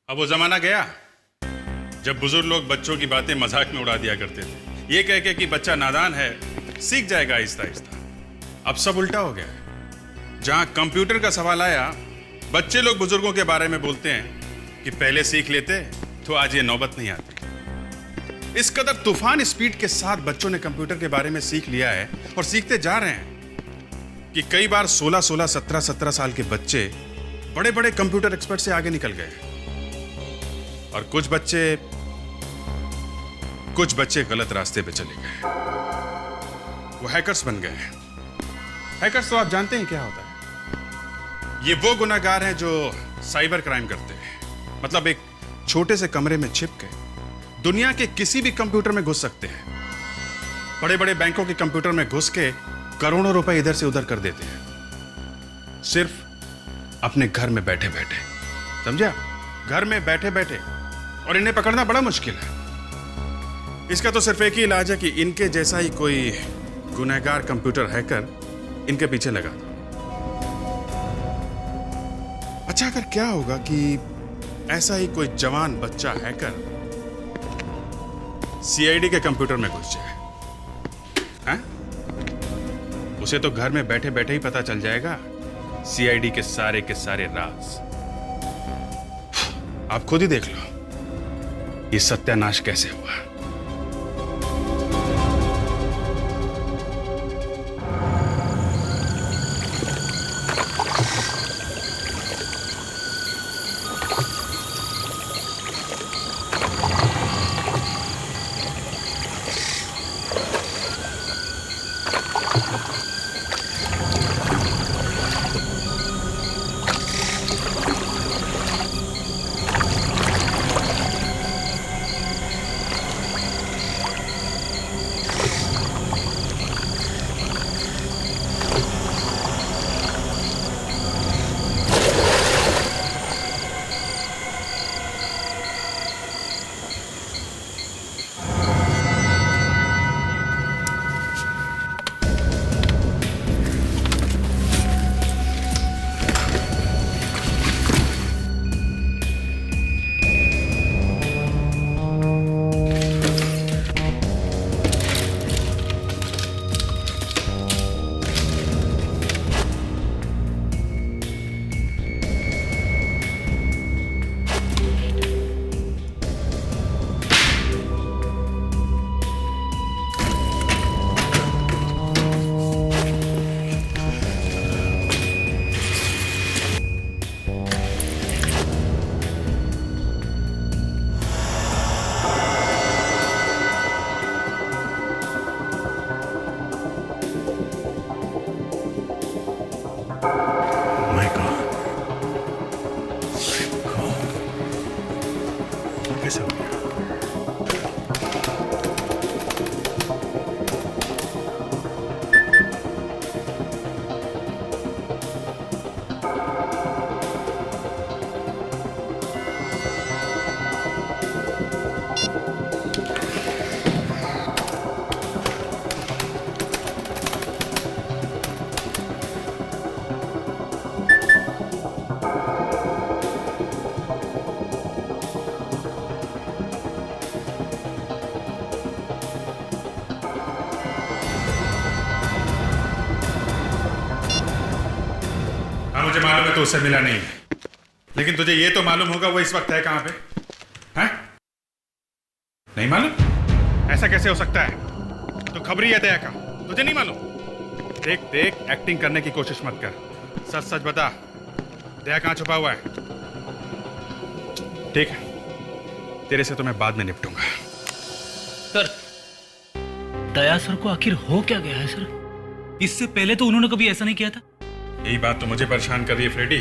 अब वो जमाना गया जब बुजुर्ग लोग बच्चों की बातें मजाक में उड़ा दिया करते थे, ये कह के कि बच्चा नादान है, सीख जाएगा आहिस्ता आहिस्ता। अब सब उल्टा हो गया है। जहां कंप्यूटर का सवाल आया, बच्चे लोग बुजुर्गों के बारे में बोलते हैं कि पहले सीख लेते तो आज ये नौबत नहीं आती। इस कदर तूफान स्पीड के साथ बच्चों ने कंप्यूटर के बारे में सीख लिया है और सीखते जा रहे हैं कि कई बार 16-16, 17-17 साल के बच्चे बड़े बड़े कंप्यूटर एक्सपर्ट से आगे निकल गए। और कुछ बच्चे गलत रास्ते पे चले गए, वो हैकर्स बन गए। हैकर्स तो आप जानते हैं क्या होता है। ये वो गुनहगार हैं जो साइबर क्राइम करते हैं। मतलब एक छोटे से कमरे में छिप के दुनिया के किसी भी कंप्यूटर में घुस सकते हैं। बड़े बड़े बैंकों के कंप्यूटर में घुस के करोड़ों रुपए इधर से उधर कर देते हैं, सिर्फ अपने घर में बैठे बैठे। समझा? घर में बैठे बैठे। और इन्हें पकड़ना बड़ा मुश्किल है। इसका तो सिर्फ एक ही इलाज है कि इनके जैसा ही कोई गुनहगार कंप्यूटर हैकर इनके पीछे लगा दो। अच्छा, अगर क्या होगा कि ऐसा ही कोई जवान बच्चा हैकर सीआईडी के कंप्यूटर में घुस जाए, हैं? उसे तो घर में बैठे बैठे ही पता चल जाएगा सीआईडी के सारे राज। आप खुद ही देख लो ये सत्यानाश कैसे हुआ। कैसे हो गया? मुझे मालूम है तो उससे मिला नहीं, लेकिन तुझे ये तो मालूम होगा वो इस वक्त है कहां पे? हैं? नहीं मालूम? ऐसा कैसे हो सकता है? तो खबरी है दया का, तुझे नहीं मालूम? देख देख, एक्टिंग करने की कोशिश मत कर, सच सच बता, दया कहां छुपा हुआ है? ठीक है, तेरे से तो मैं बाद में निपटूंगा। सर, दया सर को आखिर हो क्या गया है सर? इससे पहले तो उन्होंने कभी ऐसा नहीं किया था। यही बात तो मुझे परेशान कर रही है फ्रेडी,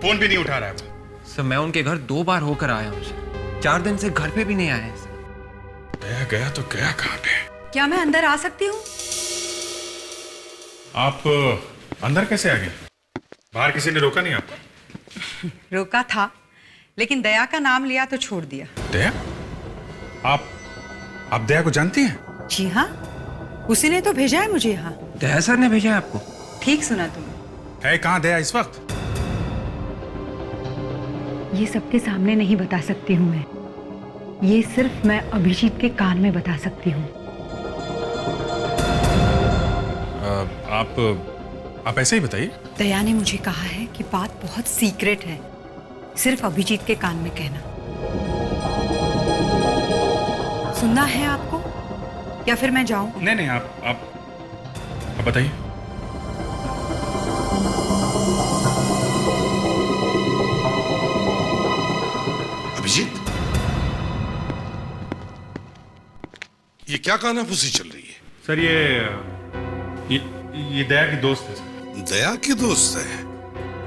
फोन भी नहीं उठा रहा है वो। सर मैं उनके घर 2 बार होकर आया हूँ सर, 4 दिन से घर पे भी नहीं आए हैं सर। दया गया तो गया कहां पे? क्या मैं अंदर आ सकती हूँ? आप अंदर कैसे आ गए? बाहर किसी ने रोका नहीं आपको? रोका था, लेकिन दया का नाम लिया तो छोड़ दिया। दया? आप दया को जानती हैं? जी हाँ, उसी ने तो भेजा है मुझे यहाँ। दया सर ने भेजा है आपको? ठीक सुना तुमने। है कहाँ दया इस वक्त? ये सबके सामने नहीं बता सकती हूँ मैं। ये सिर्फ मैं अभिजीत के कान में बता सकती हूँ। आप ऐसे ही बताइए। दया ने मुझे कहा है कि बात बहुत सीक्रेट है, सिर्फ अभिजीत के कान में कहना। सुनना है आपको या फिर मैं जाऊं? नहीं नहीं, आप बताइए। अभिजीत, ये क्या कानाफूसी चल रही है? सर ये दया की दोस्त है सर। दया की दोस्त है?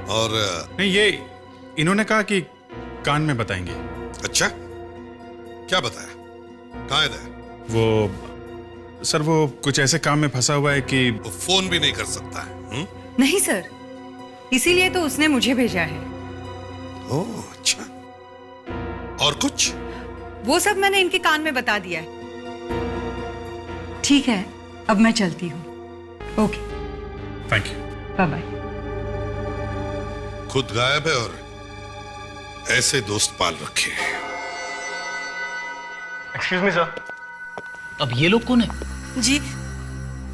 और नहीं, ये इन्होंने कहा कि कान में बताएंगे। अच्छा, क्या बताया? कहाँ है दया? वो कुछ ऐसे काम में फंसा हुआ है कि वो फोन भी नहीं कर सकता है। नहीं सर, इसीलिए तो उसने मुझे भेजा है। ओह अच्छा, और कुछ? वो सब मैंने इनके कान में बता दिया है। ठीक है, अब मैं चलती हूँ। Okay, thank you, bye bye. खुद गायब है और ऐसे दोस्त पाल रखे हैं। Excuse me sir. अब ये लोग कौन है? जी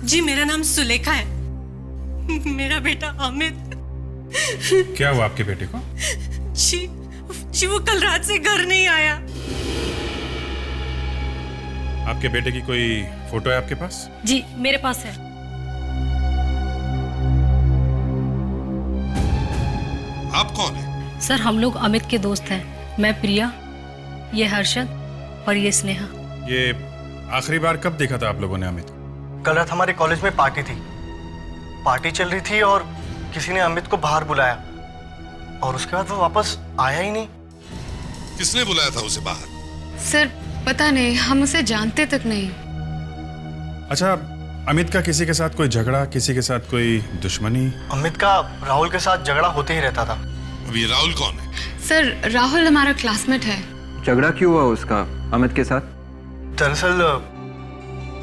जी, मेरा नाम सुलेखा है। मेरा बेटा अमित। क्या हुआ आपके बेटे को? जी जी, वो कल रात से घर नहीं आया। आपके बेटे की कोई फोटो है आपके पास? जी मेरे पास है। आप कौन है? सर हम लोग अमित के दोस्त हैं। मैं प्रिया, ये हर्षद और ये स्नेहा। ये आखिरी बार कब देखा था आप लोगों ने अमित को? कल रात हमारे कॉलेज में पार्टी थी। पार्टी चल रही थी और किसी ने अमित को बाहर बुलाया और उसके बाद वो वापस आया ही नहीं। किसने बुलाया था उसे बाहर? सर पता नहीं, हम उसे जानते तक नहीं। अच्छा, अमित का किसी के साथ कोई झगड़ा, किसी के साथ कोई दुश्मनी? अमित का राहुल के साथ झगड़ा होते ही रहता था। अब ये राहुल कौन है? सर राहुल हमारा क्लासमेट है। झगड़ा क्यों हुआ उसका अमित के साथ? दरअसल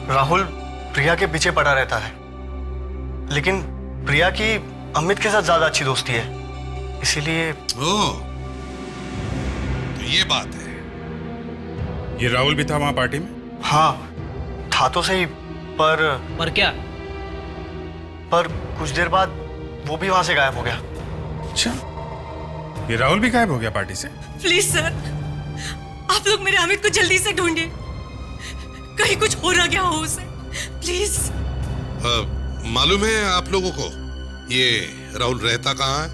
राहुल प्रिया के पीछे पड़ा रहता है, लेकिन प्रिया की अमित के साथ ज्यादा अच्छी दोस्ती है, इसीलिए। ओह, तो ये बात है। ये राहुल भी था वहां पार्टी में? हाँ था तो सही, पर क्या? पर कुछ देर बाद वो भी वहां से गायब हो गया। अच्छा, ये राहुल भी गायब हो गया पार्टी से? प्लीज सर, आप लोग मेरे अमित को जल्दी से ढूंढिए, कहीं कुछ हो ना गया हो उसे, प्लीज। मालूम है आप लोगों को ये राहुल रहता कहाँ है?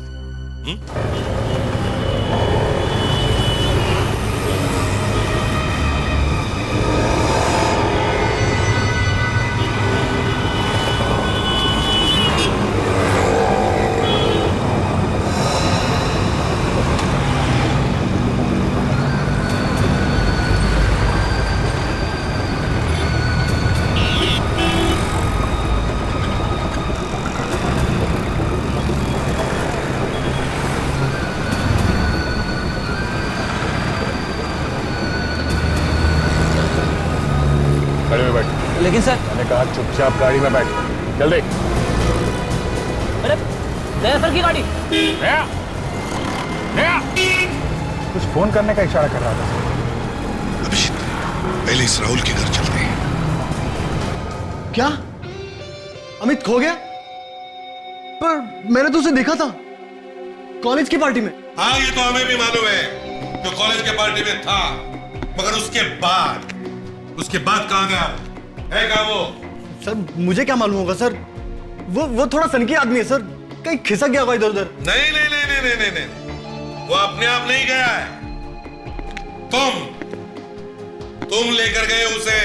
गाड़ी में बैठ। लेकिन सर। मैंने कहा चुपचाप गाड़ी में बैठ। जल्दी। अरे दया सर की गाड़ी। दया, दया। कुछ फोन करने का इशारा कर रहा था। अभिजीत, पहले इस राहुल के घर चलते हैं। क्या अमित खो गया? पर मैंने तो उसे देखा था कॉलेज की पार्टी में। हाँ, ये तो हमें भी मालूम है, तो कॉलेज के पार्टी में था, मगर उसके बाद कहाँ गया? है कहाँ वो? सर मुझे क्या मालूम होगा सर, वो थोड़ा सनकी आदमी है सर, कहीं खिसक गया होगा इधर उधर। नहीं नहीं नहीं नहीं नहीं नहीं नहीं, वो अपने आप नहीं गया है। तुम लेकर गए उसे।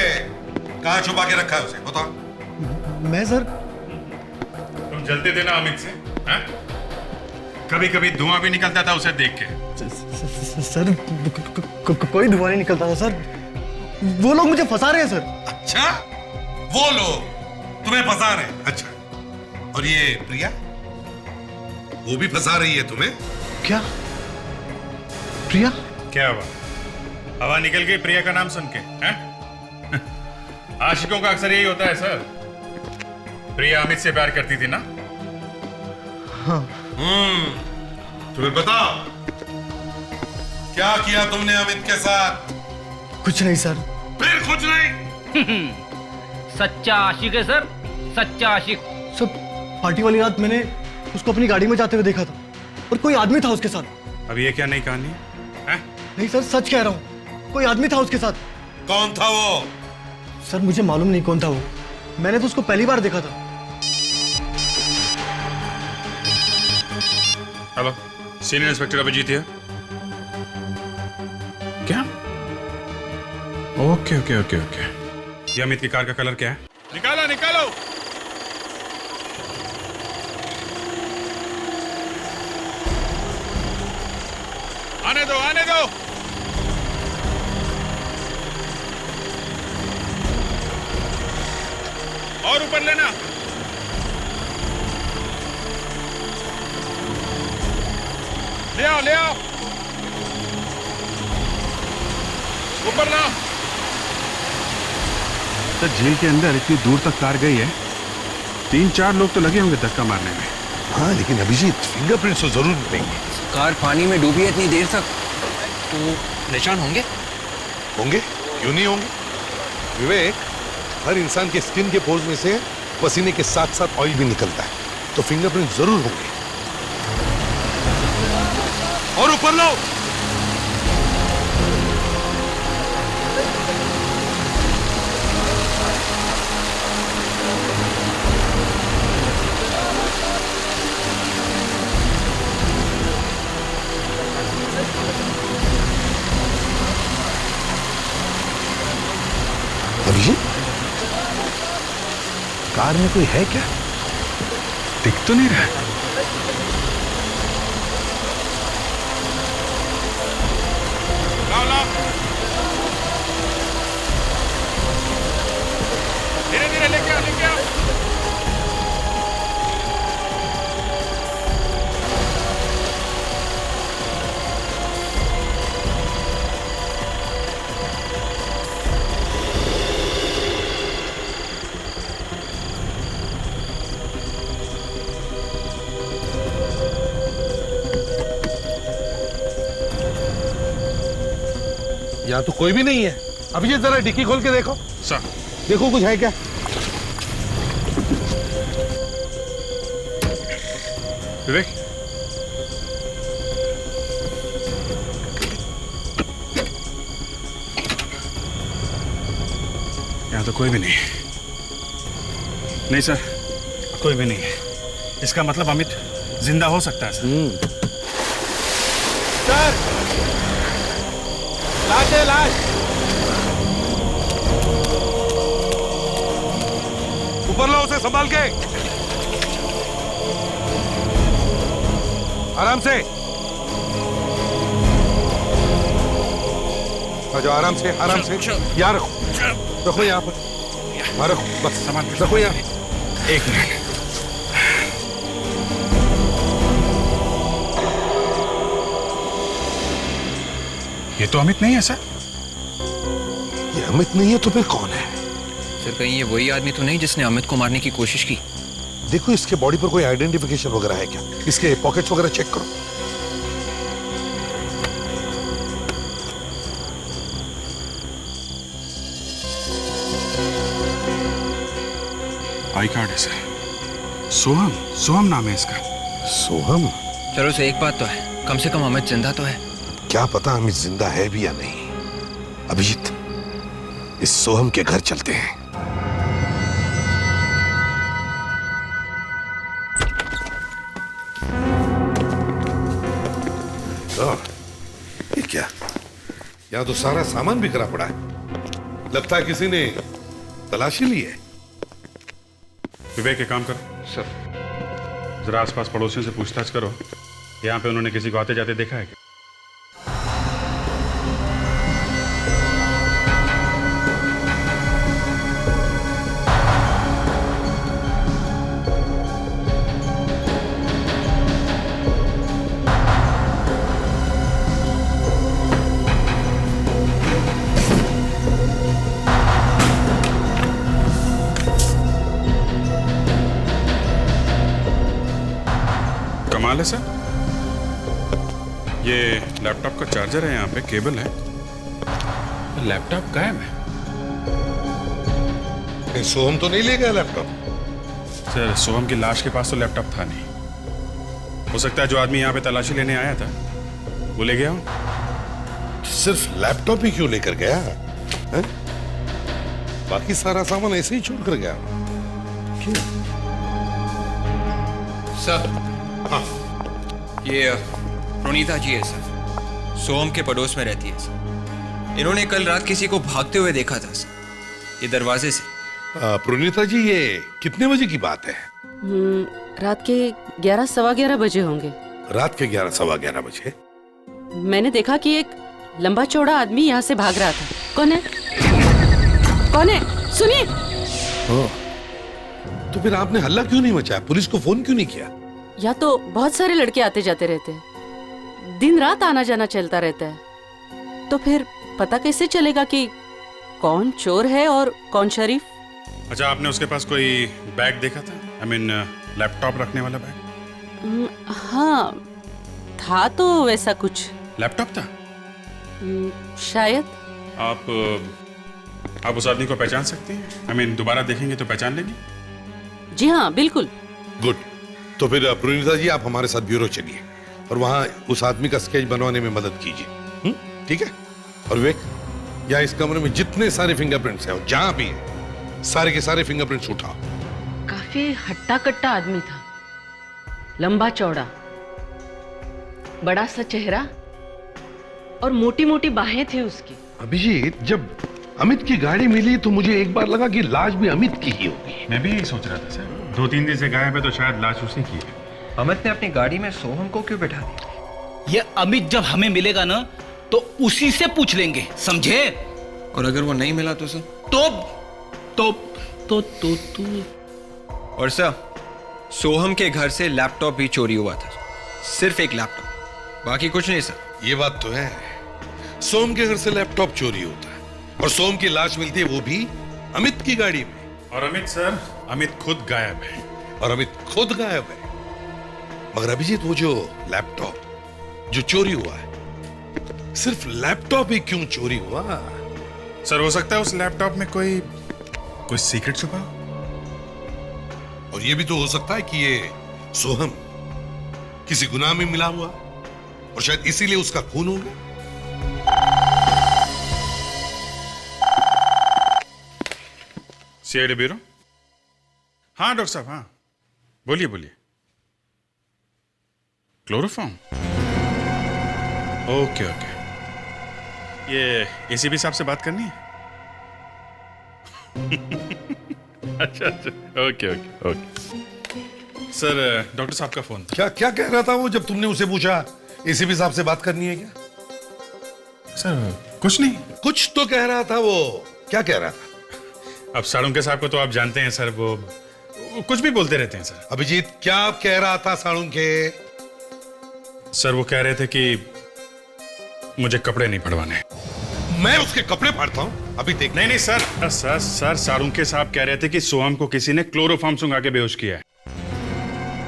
कहाँ छुपा के रखा है उसे, बताओ। मैं सर? तुम जलते थे ना अमित से, हैं? कभी कभी धुआं भी निकलता था उसे देख के। सर कोई धुआं नहीं निकलता था सर, वो लोग मुझे फंसा रहे हैं सर। अच्छा, वो लोग तुम्हें फंसा रहे हैं? अच्छा, और ये प्रिया, वो भी फंसा रही है तुम्हें? क्या प्रिया? क्या हुआ? हवा निकल गई प्रिया का नाम सुन के, हैं? आशिकों का अक्सर यही होता है सर। प्रिया अमित से प्यार करती थी ना? हाँ। तुम्हें बताओ, क्या किया तुमने अमित के साथ? कुछ नहीं सर। फिर कुछ नहीं? सच्चा आशिक है सर, सच्चा आशिक। सर पार्टी वाली रात मैंने उसको अपनी गाड़ी में जाते हुए देखा था और कोई आदमी था उसके साथ। अब ये क्या नई कहानी है? नहीं सर, सच कह रहा हूँ, कोई आदमी था उसके साथ। कौन था वो? सर मुझे मालूम नहीं कौन था वो, मैंने तो उसको पहली बार देखा था। हेलो, सीनियर इंस्पेक्टर अभिजीत है। क्या? Okay okay okay okay. ये अमित की कार का कलर क्या है? निकालो निकालो। आने दो आने दो। और ऊपर लेना। ले आओ ले आओ। ऊपर लाओ। तो झील के अंदर इतनी दूर तक कार गई है, 3-4 लोग तो लगे होंगे धक्का मारने में। हाँ लेकिन अभिजीत, फिंगरप्रिंट्स तो जरूर मिलेंगे। कार पानी में डूबी है इतनी देर तक, तो निशान होंगे। होंगे, क्यों नहीं होंगे? विवेक, हर इंसान के स्किन के पोर्स में से पसीने के साथ साथ ऑयल भी निकलता है, तो फिंगरप्रिंट जरूर होंगे। और ऊपर लो। अभिजीत, कार में कोई है क्या? दिख तो नहीं रहा। लाओ लाओ। धीरे धीरे लेके आओ लेके आओ। यहाँ तो कोई भी नहीं है। अभिजीत जरा डिक्की खोल के देखो। सर देखो कुछ है क्या? विवेक, यहाँ तो कोई भी नहीं। नहीं सर, कोई भी नहीं है। इसका मतलब अमित जिंदा हो सकता है सर। सर, लाश है लाश। ऊपर लो उसे संभाल के। आराम से आ जाओ, आराम से आराम से। यहाँ रखो, रखो यहाँ पर। हाँ रखो, बस सामान रखो यहाँ। एक मिनट। ये तो अमित नहीं है सर। ये अमित नहीं है तो फिर कौन है? सर कहीं ये वही आदमी तो नहीं जिसने अमित को मारने की कोशिश की? देखो इसके बॉडी पर कोई आइडेंटिफिकेशन वगैरह है क्या? इसके पॉकेट्स वगैरह चेक करो। आई कार्ड है सर। सोहम, सोहम नाम है इसका। सोहम? चलो से एक बात तो है, कम से कम अमित जिंदा तो है। क्या पता अमित जिंदा है भी या नहीं। अभिजीत, इस सोहम के घर चलते हैं। ये क्या? यहाँ तो सारा सामान बिखरा पड़ा है। लगता है किसी ने तलाशी ली है। विवेक एक काम करो सर, जरा आसपास पड़ोसियों से पूछताछ करो, यहाँ पे उन्होंने किसी को आते जाते देखा है क्या? कमाल है सर, ये लैपटॉप का चार्जर है, यहाँ पे केबल है, लैपटॉप गायब है। कहीं सोहम तो नहीं ले गया लैपटॉप? सर सोहम की लाश के पास तो लैपटॉप था नहीं। हो सकता है जो आदमी यहाँ पे तलाशी लेने आया था वो ले गया हो। सिर्फ लैपटॉप ही क्यों लेकर गया है? बाकी सारा सामान ऐसे ही छोड़ कर गया क्यों? सर हाँ, ये प्रणीता जी है सर, सोहम के पड़ोस में रहती है सर। इन्होंने कल रात किसी को भागते हुए देखा था सर, ये दरवाजे से। प्रणीता जी ये कितने बजे की बात है? रात के 11 सवा 11 बजे होंगे। रात के 11 सवा 11 बजे? मैंने देखा कि एक लंबा चौड़ा आदमी यहाँ से भाग रहा था। कौन है? कौन है? सुनिए। तो फिर आपने हल्ला क्यों नहीं मचाया? पुलिस को फोन क्यों नहीं किया? या तो बहुत सारे लड़के आते जाते रहते हैं, दिन रात आना जाना चलता रहता है, तो फिर पता कैसे चलेगा कि कौन चोर है और कौन शरीफ? अच्छा, आपने उसके पास कोई बैग देखा था? आई मीन लैपटॉप रखने वाला बैग? हाँ, था तो वैसा कुछ। लैपटॉप था? शायद। आप उस आदमी को पहचान सकते हैं? आई मीन दोबारा देखेंगे तो पहचान लेंगे? जी हाँ, बिल्कुल। गुड। तो फिर प्रणीता जी आप हमारे साथ ब्यूरो चलिए और वहां उस आदमी का स्केच बनवाने में मदद कीजिए। ठीक है? और विवेक, या इस कमरे में जितने सारे फिंगरप्रिंट्स हैं और जहां भी हैं, सारे के सारे फिंगरप्रिंट्स उठाओ। काफी हट्टा कट्टा आदमी था, लंबा चौड़ा, बड़ा सा चेहरा और मोटी मोटी बाहें थी उसकी। अभिजीत, जब अमित की गाड़ी मिली तो मुझे एक बार लगा कि लाश भी अमित की ही होगी। मैं भी यही सोच रहा था सर, 2-3 दिन से गायब है तो शायद लाश उसी की है। अमित ने अपनी गाड़ी में सोहम को क्यों बैठा दिया? ये अमित जब हमें मिलेगा ना तो उसी से पूछ लेंगे, समझे? और अगर वो नहीं मिला तो सर? तो और सर, सोहम के घर से लैपटॉप भी चोरी हुआ था, सिर्फ एक लैपटॉप, बाकी कुछ नहीं सर। ये बात तो है, सोम के घर से लैपटॉप चोरी होता है और सोम की लाश मिलती है वो भी अमित की गाड़ी में। और अमित सर, अमित खुद गायब है। और अमित खुद गायब है। मगर अभिजीत, वो जो लैपटॉप जो चोरी हुआ है, सिर्फ लैपटॉप ही क्यों चोरी हुआ? सर हो सकता है उस लैपटॉप में कोई सीक्रेट छुपा हो। और ये भी तो हो सकता है कि ये सोहम किसी गुनाह में मिला हुआ और शायद इसीलिए उसका खून हो गया। CID bureau? हाँ डॉक्टर साहब, हाँ बोलिए बोलिए। क्लोरोफॉर्म? ओके ओके, ये एसीपी साहब से बात करनी है? अच्छा अच्छा, okay okay okay. Sir doctor साहब का फोन था। क्या क्या कह रहा था वो जब तुमने उसे पूछा एसीपी साहब से बात करनी है क्या? सर कुछ नहीं। कुछ तो कह रहा था वो, क्या कह रहा था? अब साळुंके साहब को तो आप जानते हैं सर, वो कुछ भी बोलते रहते हैं सर। अभिजीत, क्या कह रहा था साळुंके? सर वो कह रहे थे कि मुझे कपड़े नहीं पड़वाने। मैं उसके कपड़े फाड़ता हूं? अभी देख। नहीं नहीं सर, सर साळुंके साहब कह रहे थे कि सोहम को किसी ने क्लोरोफॉर्म सुंघा के बेहोश किया है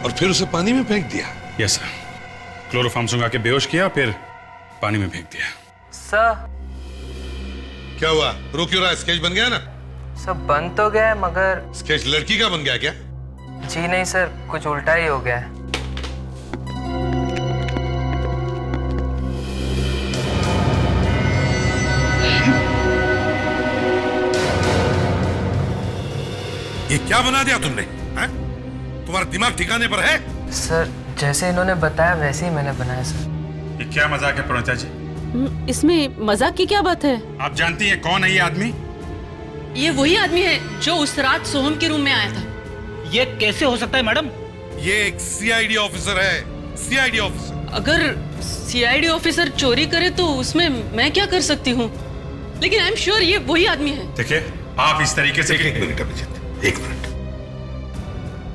और फिर उसे पानी में फेंक दिया। यस सर, क्लोरोफॉर्म सुंघा के बेहोश किया फिर पानी में फेंक दिया। सर क्या हुआ? रो क्यों रहा? स्केच बन गया ना? सब बन तो गया मगर। स्केच लड़की का बन गया क्या? जी नहीं सर, कुछ उल्टा ही हो गया है। ये क्या बना दिया तुमने? हैं? तुम्हारा दिमाग ठिकाने पर है? सर जैसे इन्होंने बताया वैसे ही मैंने बनाया सर। ये क्या मजाक है प्रणीता जी? इसमें मजाक की क्या बात है? आप जानती हैं कौन है ये आदमी? ये वही आदमी है जो उस रात सोहम के रूम में आया था। ये कैसे हो सकता है मैडम? ये एक सीआईडी ऑफिसर है, सीआईडी ऑफिसर। अगर सीआईडी ऑफिसर चोरी करे तो उसमें मैं क्या कर सकती हूँ, लेकिन आई एम श्योर ये वही आदमी है। देखिए आप इस तरीके से एक मिनट अभिजीत, एक मिनट।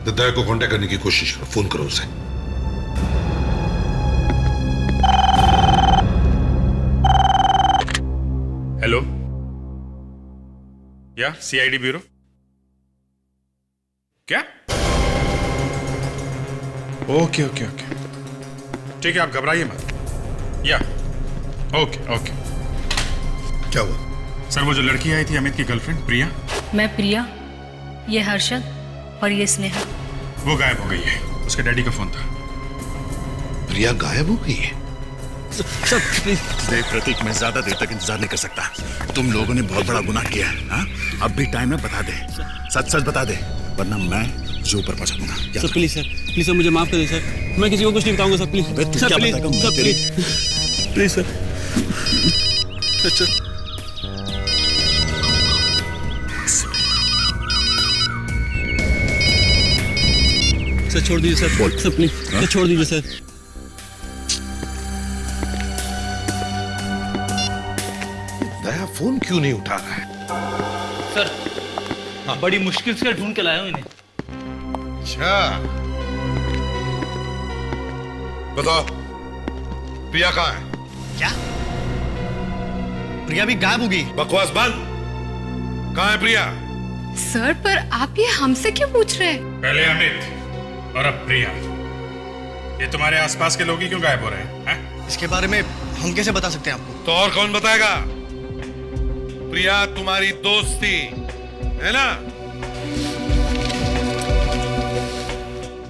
दद्दा को कांटेक्ट करने की कोशिश करो, फोन करो उसे। हेलो, या सीआईडी ब्यूरो? क्या? ओके ओके ओके, ठीक है, आप घबराइए मत, या ओके ओके। क्या हुआ? सर वो जो लड़की आई थी अमित की गर्लफ्रेंड प्रिया, मैं प्रिया, ये हर्षद और ये स्नेहा। वो गायब हो गई है। उसके डैडी का फोन था। प्रिया गायब हो गई है? देख प्रतीक, मैं ज्यादा देर तक इंतजार नहीं कर सकता। तुम लोगों ने बहुत बड़ा गुनाह किया है। हाँ? अब भी टाइम है, बता दे, सच सच बता दे, वरना मैं जो ऊपर पहुंचा दूंगा। सर प्लीज सर मुझे माफ कर दे सर, मैं किसी को कुछ नहीं बताऊंगा sir, please sir, please sir, please sir. अच्छा सर छोड़ दीजिए सर, सर प्लीज सर छोड़ दीजिए सर। दया फोन क्यों नहीं उठा रहा है? सर बड़ी मुश्किल से ढूंढ के लाया हूं इन्हें। अच्छा बताओ, प्रिया कहाँ है? क्या? प्रिया भी गायब हो गई? बकवास बंद। कहाँ है प्रिया? सर पर आप ये हमसे क्यों पूछ रहे हैं? पहले अमित और अब प्रिया, ये तुम्हारे आसपास के लोग ही क्यों गायब हो रहे हैं? इसके बारे में हम कैसे बता सकते हैं आपको? तो और कौन बताएगा? प्रिया तुम्हारी दोस्त थी, है ना?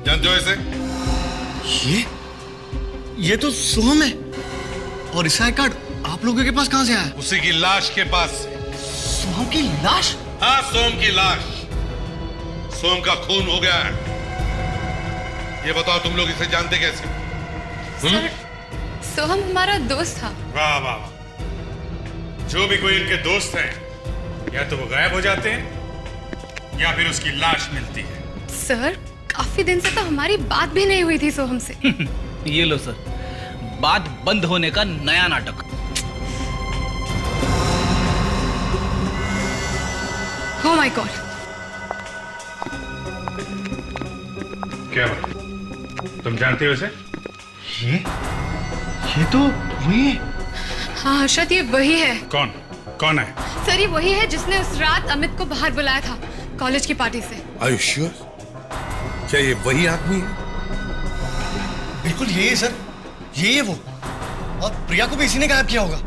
जानते हो इसे? ये तो सोहम है। और इसका कार्ड आप लोगों के पास कहां से आया? उसी की लाश के पास से। सोहम की लाश? हाँ, सोम की लाश। सोम का खून हो गया है। ये बताओ तुम लोग इसे जानते कैसे? सर सोहम हमारा दोस्त था। वाह वाह वाह। जो भी कोई इनके दोस्त हैं, या तो वो गायब हो जाते हैं या फिर उसकी लाश मिलती है। सर काफी दिन से तो हमारी बात भी नहीं हुई थी सोहम से। ये लो सर, बात बंद होने का नया नाटक। Oh my God! क्या बात? तुम जानते हो इसे? ये तो वही है। हाँ हर्षद, ये वही है। कौन? कौन है? सर ये वही है जिसने उस रात अमित को बाहर बुलाया था कॉलेज की पार्टी से। Are you sure? क्या ये वही आदमी है? बिल्कुल यही है सर, यही है वो। और प्रिया को भी इसी ने गायब किया होगा।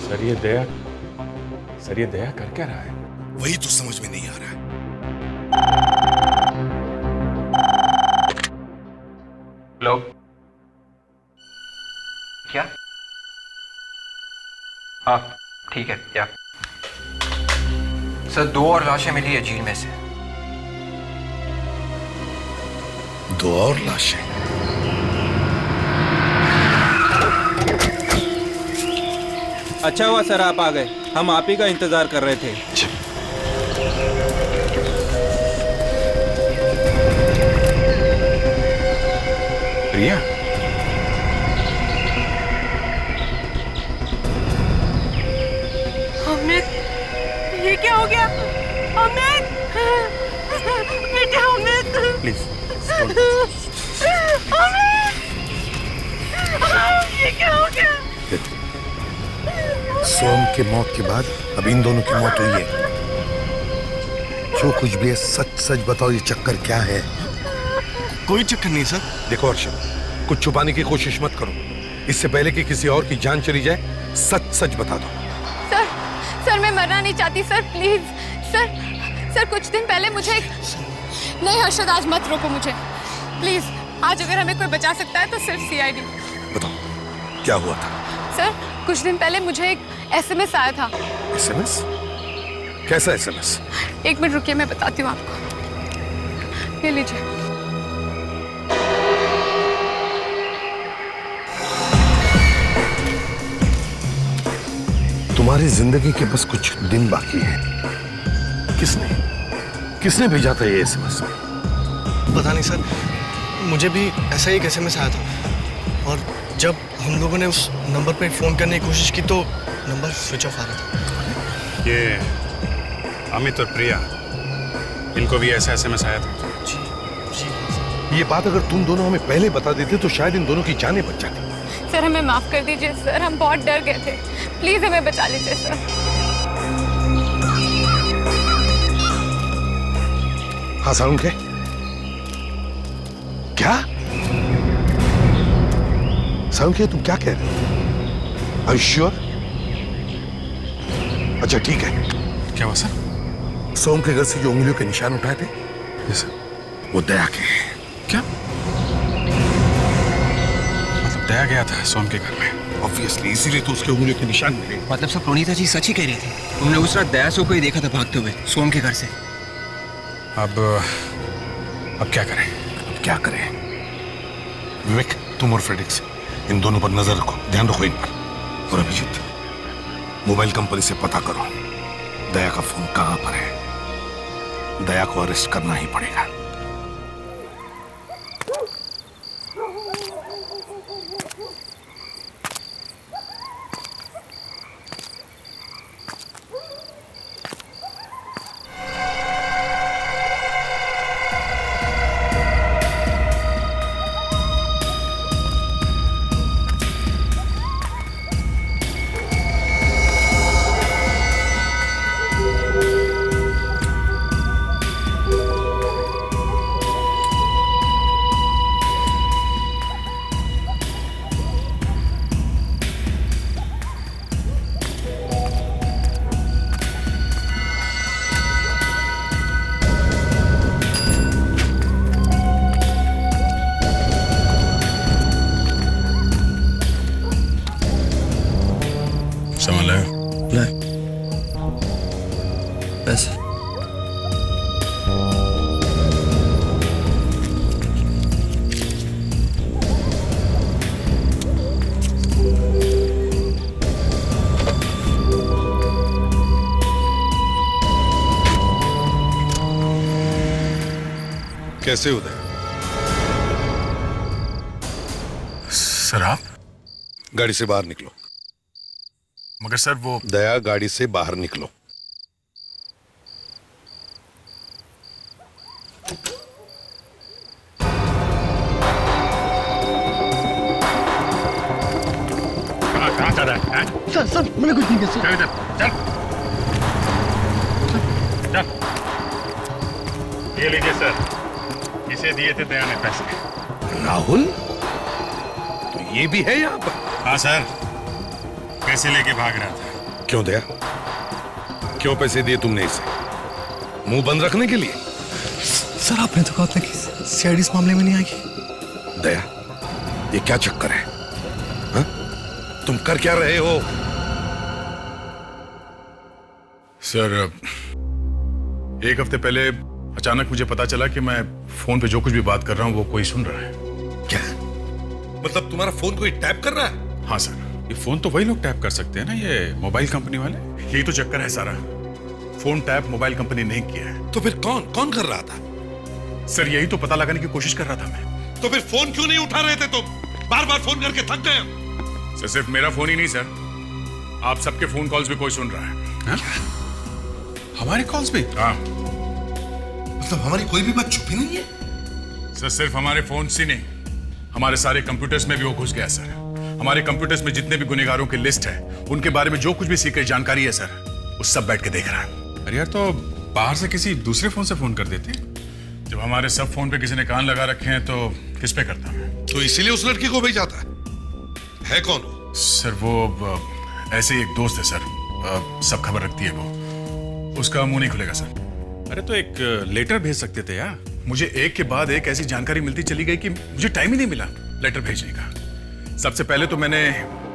सर ये दया कर क्या रहा है? वही तो समझ में नहीं आ रहा है। हेलो, क्या? हाँ ठीक है। क्या सर, 2 और लाशें मिली है झील में से। 2 और लाशें? अच्छा हुआ सर आप आ गए, हम आप ही का इंतजार कर रहे थे। प्रिया, अमित, ये क्या हो गया? अमित, बेटा अमित, प्लीज। अमित, ये क्या हो गया? सोम के मौत के बाद अब इन दोनों की मौत हुई है। जो कुछ भी है सच सच बताओ, ये चक्कर क्या है? कोई चक्कर नहीं सर। देखो अर्षद, कुछ छुपाने की कोशिश मत करो। इससे पहले कि किसी और की जान चली जाए, सच सच बता दो। सर मैं मरना नहीं चाहती सर, प्लीज सर कुछ दिन पहले मुझे नहीं हर्षद, आज मत रोको मुझे प्लीज। आज अगर हमें कोई बचा सकता है तो सिर्फ सीआईडी। बताओ क्या हुआ था? सर कुछ दिन पहले मुझे एक एसएमएस आया था। एसएमएस? कैसा एसएमएस? 1 मिनट रुकिए, मैं बताती हूँ आपको। ये लीजिए। तुम्हारी जिंदगी के बस कुछ दिन बाकी हैं। किसने भेजा था ये एसएमएस? पता नहीं सर, मुझे भी ऐसा ही एक एसएमएस आया था। और जब हम लोगों ने उस नंबर पे फोन करने की कोशिश की तो नंबर स्विच ऑफ आ रहा था। ये अमित और प्रिया, इनको भी ऐसा एसएमएस आया था? जी। ये बात अगर तुम दोनों हमें पहले बता देते तो शायद इन दोनों की जानें बच जाती। सर हमें माफ कर दीजिए सर, हम बहुत डर गए थे, प्लीज हमें बचा लीजिए सर। हाँ साउंड क्या? सांख्य तुम क्या कह रहे हो? Are you sure? अच्छा ठीक है। क्या हुआ सर? सोम के घर से जो उंगलियों के निशान उठाए थे वो दया के हैं। क्या मतलब दया गया था सोम के घर में? ऑब्वियसली इसीलिए तो उसके उंगलियों के निशान मिले। मतलब सब प्रोनीता जी सच ही कह रहे थे। उन्होंने उस रात दया को ही देखा था भागते हुए सोम के घर से। अब क्या करें? क्या करें? विवेक, तुम और फ्रेडिक्स इन दोनों पर नजर रखो, ध्यान रखो इन पर। और अभिजीत, मोबाइल कंपनी से पता करो दया का फोन कहां पर है। दया को अरेस्ट करना ही पड़ेगा। सामान लाया? पैसे कैसे उदय? सर आप? गाड़ी से बाहर निकलो। मगर सर वो दया, गाड़ी से बाहर निकलो। कहाँ जा रहा है? सर मैंने कुछ नहीं किया। चल इधर, चल चल। ये लीजिए सर, इसे दिए थे दया ने पैसे। राहुल, तो ये भी है यहाँ पर? हाँ सर, पैसे लेके भाग रहा था। क्यों दया? क्यों पैसे दिए तुमने इसे? मुंह बंद रखने के लिए? सर आपने तो कहा था कि सीआईडी इस मामले में नहीं आएगी। दया, ये क्या चक्कर है? हा? तुम कर क्या रहे हो? सर, एक हफ्ते पहले अचानक मुझे पता चला कि मैं फोन पे जो कुछ भी बात कर रहा हूँ वो कोई सुन रहा है। क्या मतलब तुम्हारा फोन कोई टैप कर रहा है? हाँ सर, ये फोन तो वही लोग टैप कर सकते हैं ना, ये मोबाइल कंपनी वाले। यही तो चक्कर है सारा। फोन टैप मोबाइल कंपनी नहीं किया है। तो फिर कौन कर रहा था? सर यही तो पता लगाने की कोशिश कर रहा था मैं। तो फिर फोन क्यों नहीं उठा रहे थे तुम? बार बार फोन करके थक गए। सर सिर्फ मेरा फोन ही नहीं सर, आप सबके फोन कॉल्स भी कोई सुन रहा है। हमारे कॉल्स भी? हाँ। मतलब हमारी कोई भी बात छुपी नहीं है? सर सिर्फ हमारे फोन से नहीं, हमारे सारे कंप्यूटर्स में भी वो घुस गया सर। हमारे कंप्यूटर्स में जितने भी गुनहगारों की लिस्ट है, उनके बारे में जो कुछ भी सीक्रेट जानकारी है सर, वो सब बैठ के देख रहा है। अरे यार, तो बाहर से किसी दूसरे फोन से फोन कर देते। जब हमारे सब फोन पे किसी ने कान लगा रखे हैं तो किस पे करता मैं? तो इसीलिए उस लड़की को भेजा था। है कौन वो? सर वो ऐसे ही एक दोस्त है सर, सब खबर रखती है वो। उसका मुंह नहीं खुलेगा सर। अरे तो एक लेटर भेज सकते थे यार। मुझे एक के बाद एक ऐसी जानकारी मिलती चली गई कि मुझे टाइम ही नहीं मिला लेटर भेजने का। सबसे पहले तो मैंने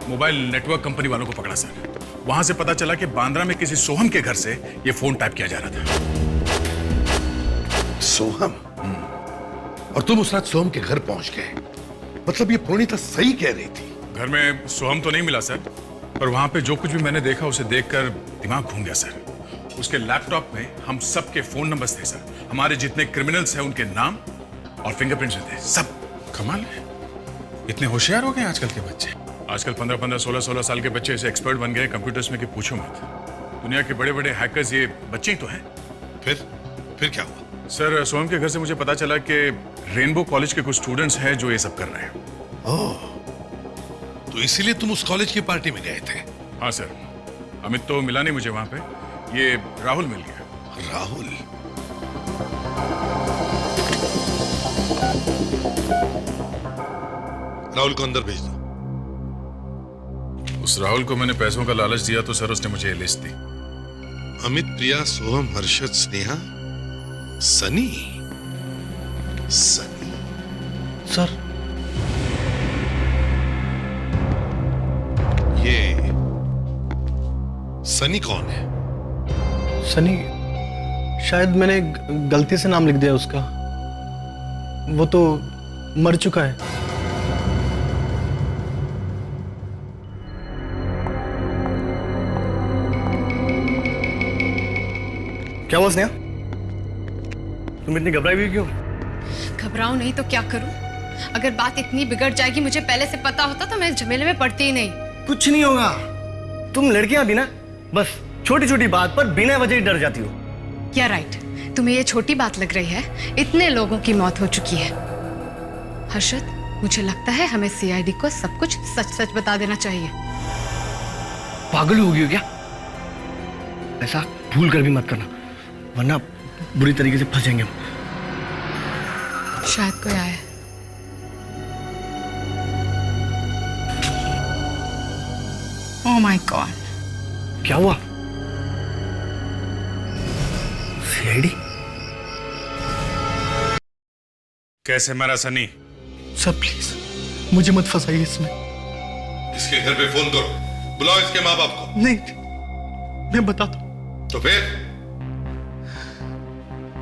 मोबाइल नेटवर्क कंपनी वालों को पकड़ा सर। वहां से पता चला कि बांद्रा में किसी सोहम के घर से ये फोन टाइप किया जा रहा था। सोहम? और तुम उस रात सोहम के घर पहुंच गए? मतलब ये प्रोनीता सही कह रही थी? घर में सोहम तो नहीं मिला सर, पर वहां पे जो कुछ भी मैंने देखा उसे देखकर दिमाग घूम गया सर। उसके लैपटॉप में हम सबके फोन नंबर्स थे सर। हमारे जितने क्रिमिनल्स हैं उनके नाम और फिंगरप्रिंट्स थे सब। कमाल है, इतने होशियार हो गए आजकल के बच्चे। आजकल 15-15, 16-16 साल के बच्चे ऐसे एक्सपर्ट बन गए कंप्यूटर्स में कि पूछो मत। दुनिया के बड़े बड़े हैकर्स ये बच्चे ही तो हैं। फिर क्या हुआ? सर सोहम के घर से मुझे पता चला कि रेनबो कॉलेज के कुछ स्टूडेंट्स हैं जो ये सब कर रहे हैं। ओह, तो इसीलिए तुम उस कॉलेज की पार्टी में गए थे? हाँ सर, अमित तो मिला नहीं मुझे वहां पे, ये राहुल मिल गया। राहुल? राहुल को अंदर भेज दो। उस राहुल को मैंने पैसों का लालच दिया तो सर उसने मुझे ये लिस्ट दी। अमित, प्रिया, सोहम, हर्षद, स्नेहा, सनी। सनी सर, ये सनी कौन है? सनी, शायद मैंने गलती से नाम लिख दिया उसका। वो तो मर चुका है। क्या हुआ स्नेहा? तुम इतनी घबराई हुई क्यों? घबराऊं नहीं तो क्या करूं? अगर बात इतनी बिगड़ जाएगी, मुझे पहले से पता होता तो मैं इस झमेले में पड़ती ही नहीं। कुछ नहीं होगा। तुम लड़कियां भी ना बस छोटी छोटी बात पर बिना वजह ही डर जाती हो। क्या राइट? तुम्हें ये छोटी बात लग रही है? इतने लोगों की मौत हो चुकी है। हर्षद, मुझे लगता है हमें सीआईडी को सब कुछ सच सच बता देना चाहिए। पागल हो गई हो क्या? ऐसा भूल कर भी मत करना, वरना बुरी तरीके से फंस जाएंगे हम। शायद कोई आया। ओह माय गॉड। क्या हुआ? सीआईडी? कैसे मरा सनी? सर प्लीज मुझे मत फंसाइए इसमें। इसके घर पे फोन करो, बुलाओ इसके माँ बाप को। नहीं, मैं बताता हूं। तो फिर?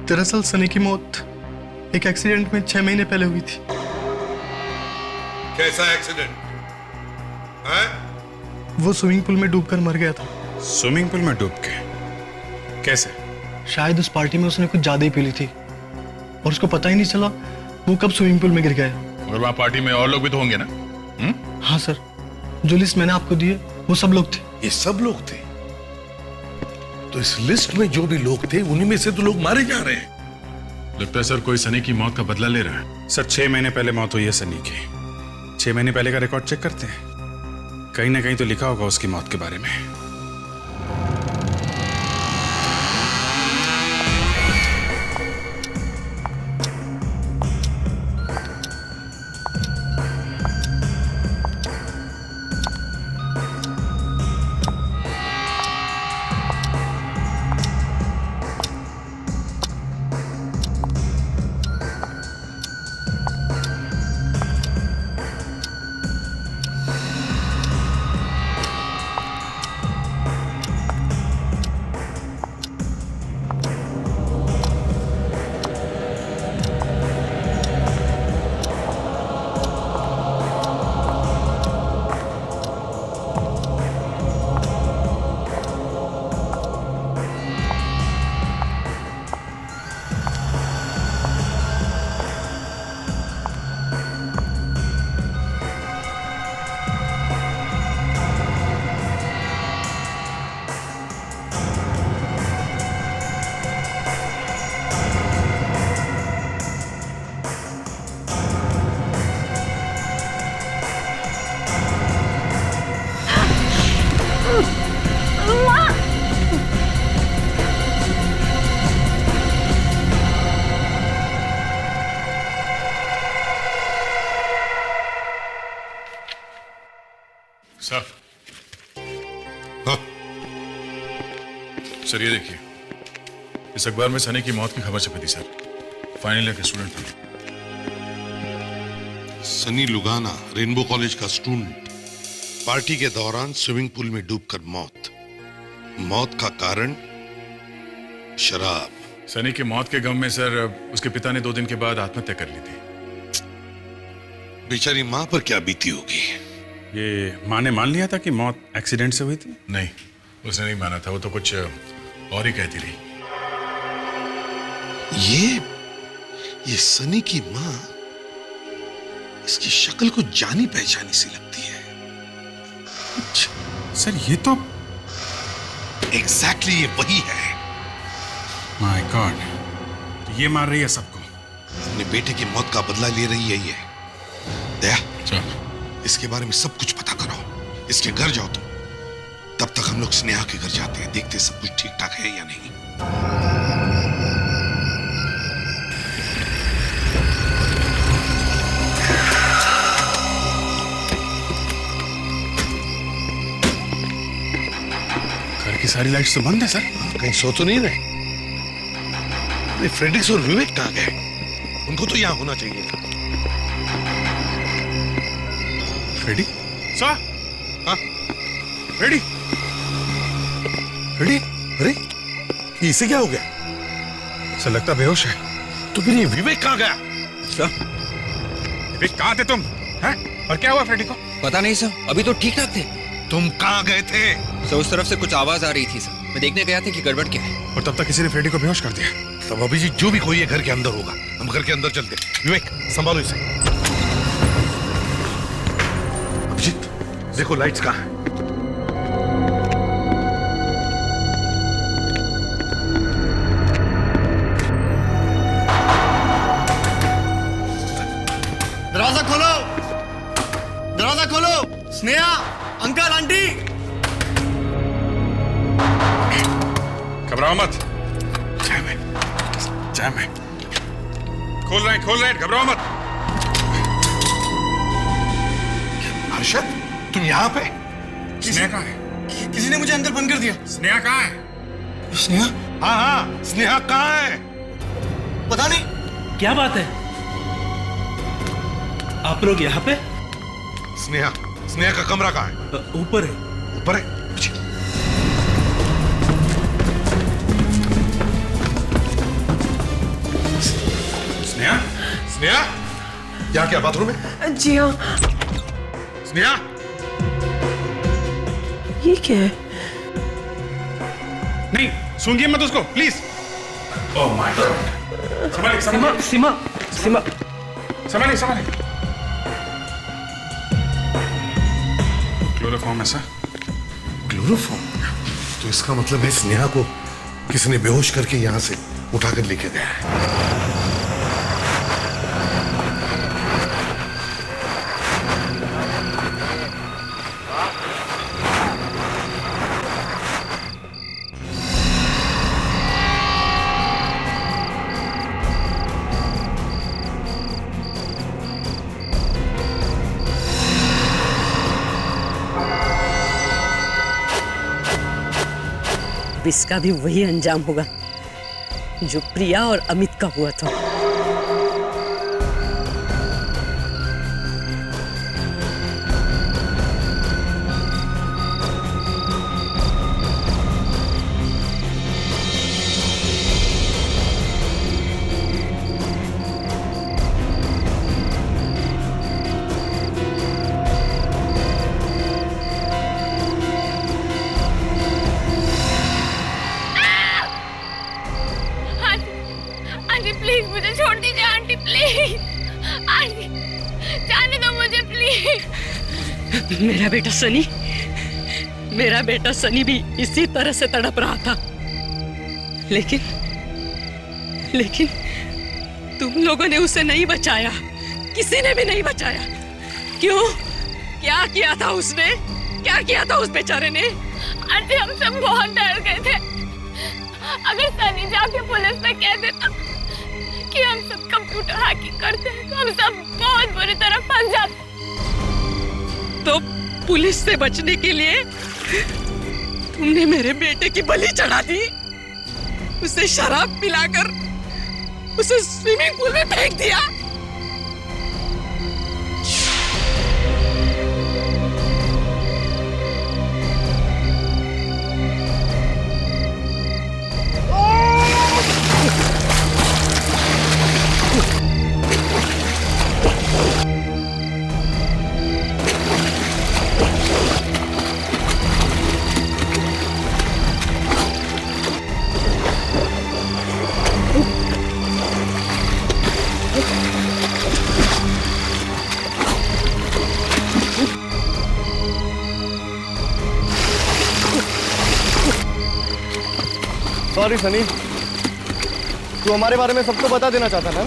दरअसल सनी की मौत एक एक्सीडेंट में 6 महीने पहले हुई थी। कैसा एक्सीडेंट है? वो स्विमिंग पूल में डूबकर मर गया था। स्विमिंग पूल में डूब के? कैसे? शायद उस पार्टी में उसने कुछ ज्यादा ही पी ली थी और उसको पता ही नहीं चला वो कब स्विमिंग पूल में गिर गया। और वहां पार्टी में और लोग भी तो होंगे ना? हाँ सर, जो लिस्ट मैंने आपको दी है वो सब लोग थे। ये सब लोग थे? तो इस लिस्ट में जो भी लोग थे उन्हीं में से तो लोग मारे जा रहे हैं। लगता है सर कोई सनी की मौत का बदला ले रहा है। सर 6 महीने पहले मौत हुई है सनी की। 6 महीने पहले का रिकॉर्ड चेक करते हैं, कहीं ना कहीं तो लिखा होगा उसकी मौत के बारे में। सर, सर ये देखिए, इस अखबार में सनी की मौत की खबर छपी थी सर। फाइनल ईयर के स्टूडेंट था। सनी लुगाना, रेनबो कॉलेज का स्टूडेंट, पार्टी के दौरान स्विमिंग पूल में डूबकर मौत। मौत का कारण शराब। सनी की मौत के गम में सर उसके पिता ने 2 दिन के बाद आत्महत्या कर ली थी। बेचारी मां पर क्या बीती होगी? ये माँ ने मान लिया था कि मौत एक्सीडेंट से हुई थी? नहीं, उसने नहीं माना था, वो तो कुछ और ही कहती रही। ये सनी की मां, इसकी शक्ल को जानी पहचानी सी लगती है। सर ये तो एग्जैक्टली ये वही है। माय गॉड, ये मार रही है सबको। अपने बेटे की मौत का बदला ले रही है ये। दया, इसके बारे में सब कुछ पता करो। इसके घर जाओ तुम। तब तक हम लोग स्नेहा के घर जाते हैं, देखते सब कुछ ठीक ठाक है या नहीं। सारी लाइट्स तो बंद है सर। कहीं सो तो नहीं रहे? फ्रेडिक्स और विवेक कहाँ गए? उनको तो यहाँ होना चाहिए था। Freddie sir? हाँ फ्रेडी? फ्रेडी? अरे इसे क्या हो गया? सर लगता बेहोश है। तो फिर ये विवेक कहाँ गया? सर विवेक कहाँ थे तुम? हैं? और क्या हुआ फ्रेडी को? पता नहीं सर, अभी तो ठीक ठाक थे। तुम कहाँ गए थे? सर उस तरफ से कुछ आवाज आ रही थी सर, मैं देखने गया था कि गड़बड़ क्या है। और तब तक किसी ने फ्रेडी को बेहोश कर दिया। तब अभिजीत जो भी कोई है घर के अंदर होगा, हम घर के अंदर चलते। विवेक संभालो इसे। अभिजीत देखो लाइट्स कहाँ है? दरवाजा खोलो, दरवाजा खोलो। Sneha, uncle, aunty. घबराओ मत। जैम है। खोल रहे हैं, घबराओ मत। हर्षद तुम यहाँ पे? स्नेहा कहाँ है? किसी ने मुझे अंदर बंद कर दिया। स्नेहा कहाँ है? स्नेहा? हाँ स्नेहा कहाँ है? पता नहीं। क्या बात है? आप लोग यहाँ पे? स्नेहा का कमरा कहाँ है? ऊपर है। ऊपर है? स्नेहा यहाँ क्या बाथरूम है? जी हाँ। स्नेहा ये क्या है? नहीं सूंघिए मत उसको प्लीज। Oh my God. संभालिए। क्लोरोफॉर्म है सर। क्लोरोफॉर्म? तो इसका मतलब है स्नेहा को किसी ने बेहोश करके यहाँ से उठाकर लेके गया है। इसका भी वही अंजाम होगा जो प्रिया और अमित का हुआ था। प्लीज मुझे छोड़ दीजिए आंटी, प्लीज आंटी जाने दो मुझे प्लीज। मेरा बेटा सनी भी इसी तरह से तड़प रहा था, लेकिन तुम लोगों ने उसे नहीं बचाया, किसी ने भी नहीं बचाया। क्यों? क्या किया था उसने? क्या किया था उस बेचारे ने? आंटी हम सब बहुत डर गए थे। अगर सनी जाके पुलिस में कह देता कि हम सब कंप्यूटर हैकिंग करते हैं तो हम सब बहुत बुरी तरह फंस जाते। तो पुलिस से बचने के लिए तुमने मेरे बेटे की बलि चढ़ा दी, उसे शराब पिलाकर उसे स्विमिंग पूल में फेंक दिया। सॉरी सनी, तू हमारे बारे में सबको बता देना चाहता था।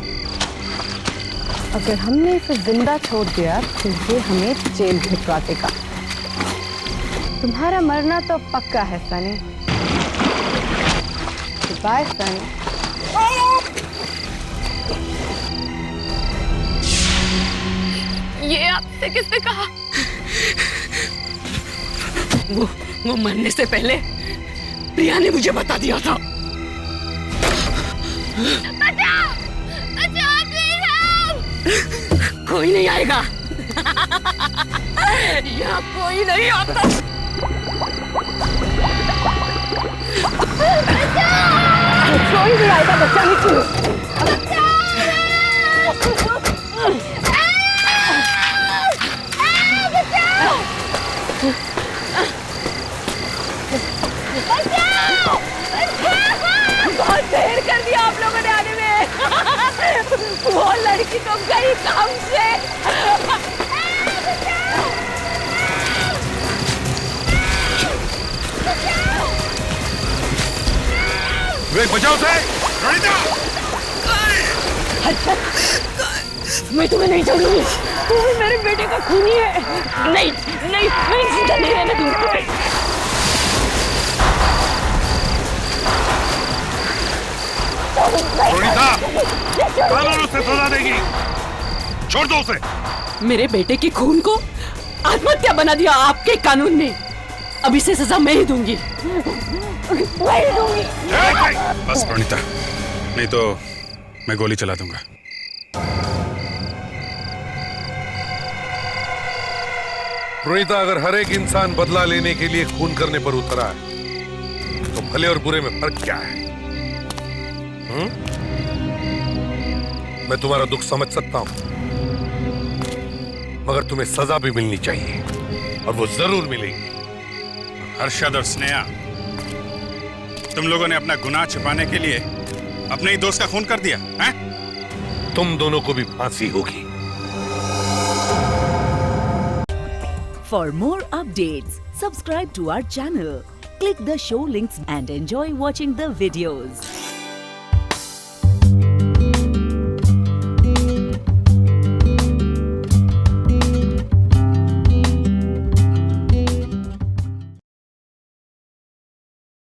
अगर हमने इसे जिंदा छोड़ दिया तो ये हमें जेल भिजवा देगा। तुम्हारा मरना तो पक्का है सनी। बाय सनी। ये आपसे किसने कहा? वो मरने से पहले प्रिया ने मुझे बता दिया था। कोई नहीं आएगा। यहाँ कोई नहीं आता। कोई नहीं आएगा, बच्चा नहीं। बहुत देर कर दिया आप लोगों ने आने में। वो लड़की तो गई काम से। वे बचाओ से रोनिता। मैं तुम्हें नहीं छोड़ूंगी। तुम भी मेरे बेटे का खूनी है। नहीं नहीं, मैं जिंदा नहीं रहने दूंगी। रोनिता, कानून उसे सजा देगी। छोड़ दो उसे। मेरे बेटे के खून को आत्महत्या बना दिया आपके कानून ने। अब इसे सजा मैं ही दूंगी। मैं ही दूंगी। बस प्रणीता, नहीं तो मैं गोली चला दूंगा। रोनिता, अगर हर एक इंसान बदला लेने के लिए खून करने पर उतरा है तो भले और बुरे में फर्क क्या है? मैं तुम्हारा दुख समझ सकता हूं, मगर तुम्हें सजा भी मिलनी चाहिए और वो जरूर मिलेगी। हर्षद और स्नेहा, तुम लोगों ने अपना गुनाह छिपाने के लिए अपने ही दोस्त का खून कर दिया है? तुम दोनों को भी फांसी होगी। For more updates, subscribe to our channel, click the show links and enjoy watching the videos.